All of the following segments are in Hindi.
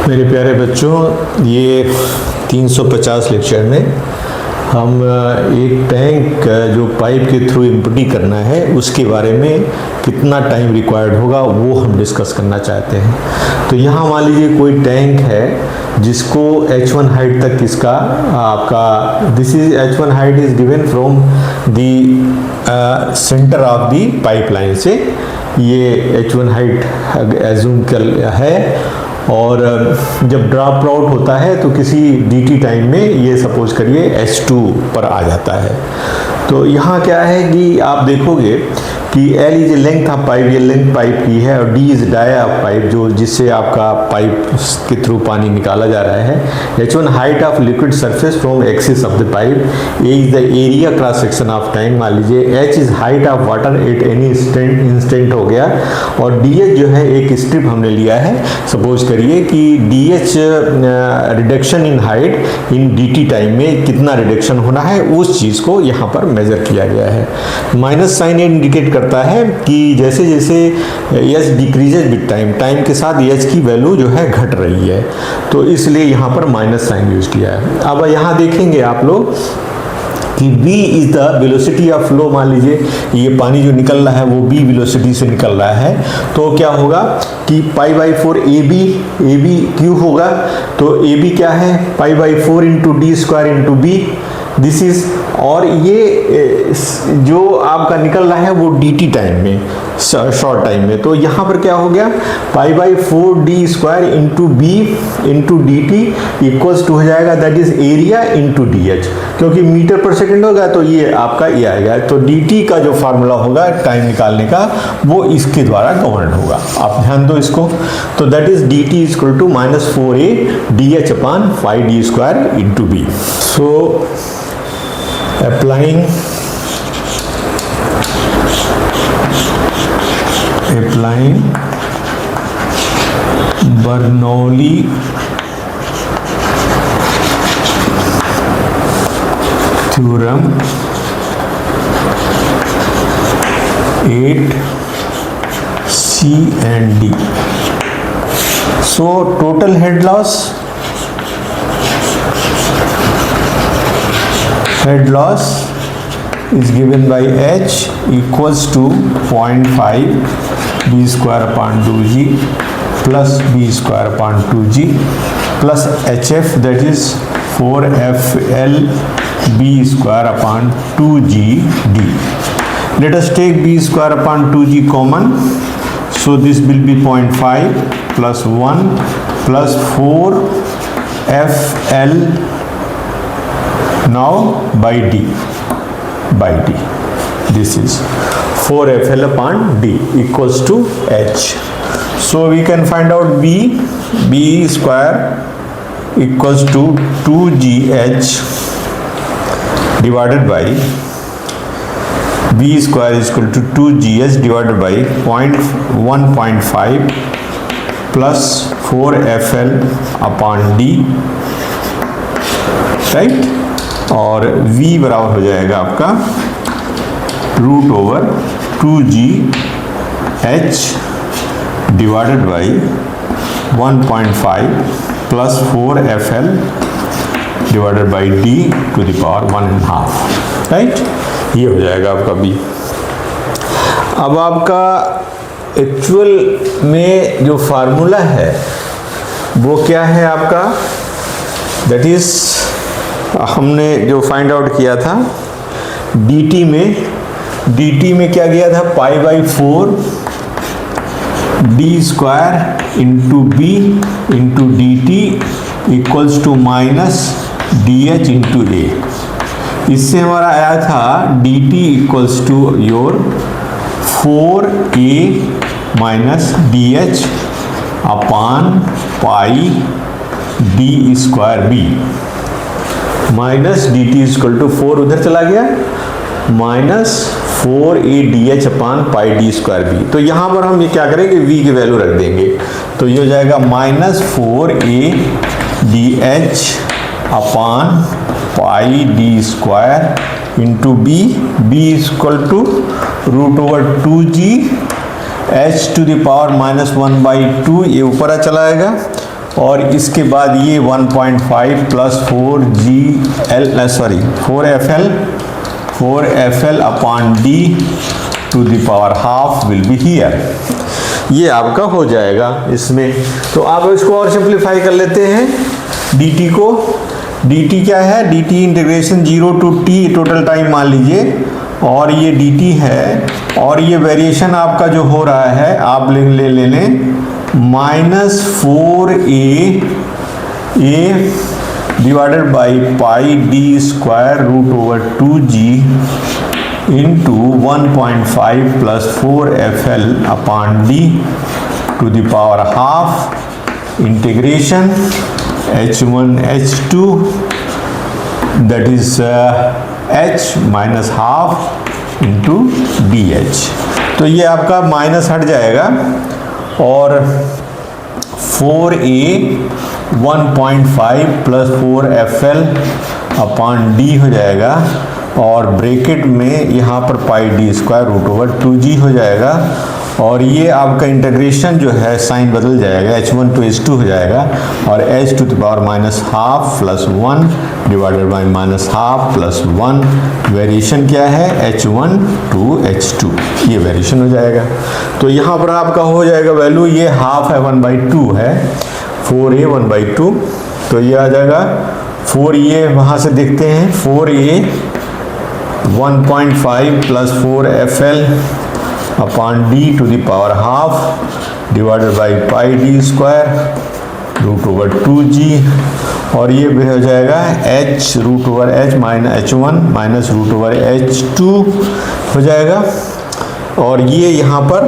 मेरे प्यारे बच्चों, ये 350 लेक्चर में हम एक टैंक जो पाइप के थ्रू एम्प्टी करना है उसके बारे में कितना टाइम रिक्वायर्ड होगा वो हम डिस्कस करना चाहते हैं। तो यहाँ मान लीजिए कोई टैंक है जिसको h1 हाइट तक इसका आपका this is h1 height is given from the centre of the pipeline से। ये h1 हाइट एज्यूम कर है और जब ड्रॉप आउट होता है तो किसी dt टाइम में ये सपोज करिए h2 पर आ जाता है। तो यहाँ क्या है कि आप देखोगे कि L is length of pipe, ये लेंथ पाइप की है, और D is dia of pipe जो जिससे आपका पाइप के थ्रू पानी निकाला जा रहा है। H1 height of liquid surface from axis of the pipe, A is the area cross section of tank मान लीजिए, H is height of water at any instant हो गया, और DH जो है एक स्ट्रिप हमने लिया है। सपोज करिए कि DH reduction in height in DT time में कितना रिडक्शन होना है उस चीज़ को यहाँ पर मेजर किया गया है। माइनस साइन इंडिकेट करता है कि जैसे जैसे एच डिक्रीजेज विद टाइम के साथ एच की वैल्यू जो है घट रही है, तो इसलिए यहाँ पर माइनस साइन यूज किया है। अब यहाँ देखेंगे आप लोग कि v is the velocity of flow, मान लीजिए ये पानी जो निकल रहा है वो v वेलोसिटी से निकल रहा है, तो क्या होगा कि π/4 AB क्यों होगा, तो AB क्या है π/4 into D square into B this is, और ये जो आपका निकल रहा है वो dt टाइम में, शॉर्ट टाइम में, तो यहाँ पर क्या हो गया π/4 D square into B into dt equals to हो जाएगा that is area into DH, क्योंकि मीटर पर सेकेंड होगा तो ये आपका ये आएगा। तो dt का जो फार्मूला होगा टाइम निकालने का वो इसके द्वारा गवर्न होगा, आप ध्यान दो इसको। तो that is dt is equal to -4a dh upon 5d square into B. So applying Bernoulli theorem 8 C and D. So total head loss is given by H equals to 0.5 B square upon 2G plus B square upon 2G plus HF, that is 4FL B square upon 2GD. Let us take B square upon 2G common, so this will be 0.5 plus 1 plus 4FL now by D, this is 4FL upon D equals to H. So we can find out B square equals to 2GH divided by B square is equal to 2GH divided by 1.5 plus 4FL upon D, right? और v बराबर हो जाएगा आपका √2GH divided by 1.5 plus 4FL divided by d to the power 1.5, right? ये हो जाएगा आपका b। अब आपका एक्चुअल में जो फार्मूला है वो क्या है आपका, दैट इज हमने जो फाइंड आउट किया था dt में क्या किया था π/4 d square into b into dt equals to -dh into a। इससे हमारा आया था dt equals to your 4a minus dh upon pi d square b minus dt equal to 4 उधर चला गया -4a dh upon pi d square B. तो यहाँ पर हम ये क्या करेंगे v की वैल्यू रख देंगे, तो ये हो जाएगा -4a dh upon pi d square into b equal to √2g h to the power -1/2, ये ऊपर चला आएगा और इसके बाद ये 1.5 plus 4FL upon D to the power half will be here. ये आपका हो जाएगा इसमें। तो आप इसको और सिंप्लीफाई कर लेते हैं dt को। dt क्या है? dt integration 0 to t total time मान लीजिए, और ये dt है, और ये वेरिएशन आपका जो हो रहा है आप ले लें -4a divided by pi D square root over 2g into 1.5 plus 4FL upon D to the power half integration h1 h2 that is h minus half into dh। तो ये आपका माइनस हट जाएगा और 4a 1.5 plus 4FL upon D हो जाएगा, और ब्रैकेट में यहाँ पर pi D square root over 2g हो जाएगा, और ये आपका इंटीग्रेशन जो है साइन बदल जाएगा, h1 टू h2 हो जाएगा, और h to the power minus half plus 1 divided by minus half plus 1। Variation क्या है? h1 टू h2, ये वेरिएशन हो जाएगा। तो यहाँ पर आपका हो जाएगा वैल्यू, ये हाफ है 1/2 है, 4a 1/2, तो ये आ जाएगा 4a, वहाँ से देखते हैं 4a 1.5 plus 4FL upon D to the power half divided by pi D square root over 2g, और ये भी हो जाएगा h root over h minus h1 minus root over h2 हो जाएगा, और ये यहाँ पर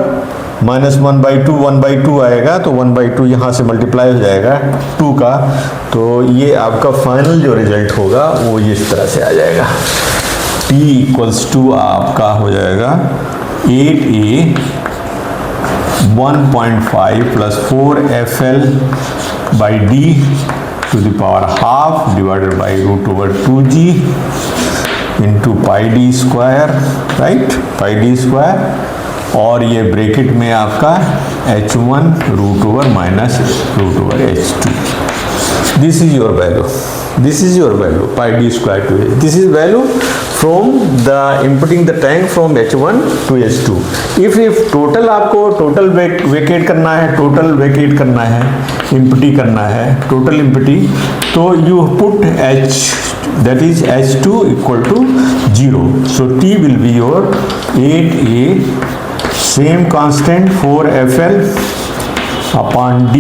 माइनस 1/2 आएगा, तो 1/2 यहाँ से मल्टीप्लाई हो जाएगा 2 का, तो ये आपका फाइनल जो रिजल्ट होगा वो ये इस तरह से आ जाएगा। t इक्वल्स टू आपका हो जाएगा 8a 1.5 plus 4FL by D to the power half divided by root over 2g into pi D square, right, pi D square, और ये ब्रैकेट में आपका h1 root over minus root over h2। This is your value, this is your value pi d square to h. This is value from the inputting the tank from h1 to h2. if total आपको total vacate करना है, total vacate करना है, empty करना है, total empty, तो you put h, that is h2 equal to 0. So t will be your 8a same constant 4FL upon d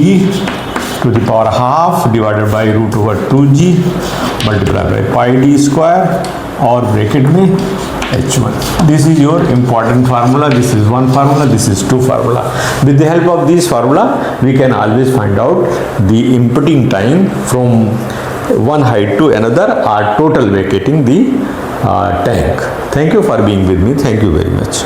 to the power half divided by root over 2g multiplied by pi d square और ब्रैकेट में h1. This is your important formula. This is one formula, this is two formula. With the help of this formula we can always find out the inputting time from one height to another or total vacating the tank. Thank you for being with me. Thank you very much.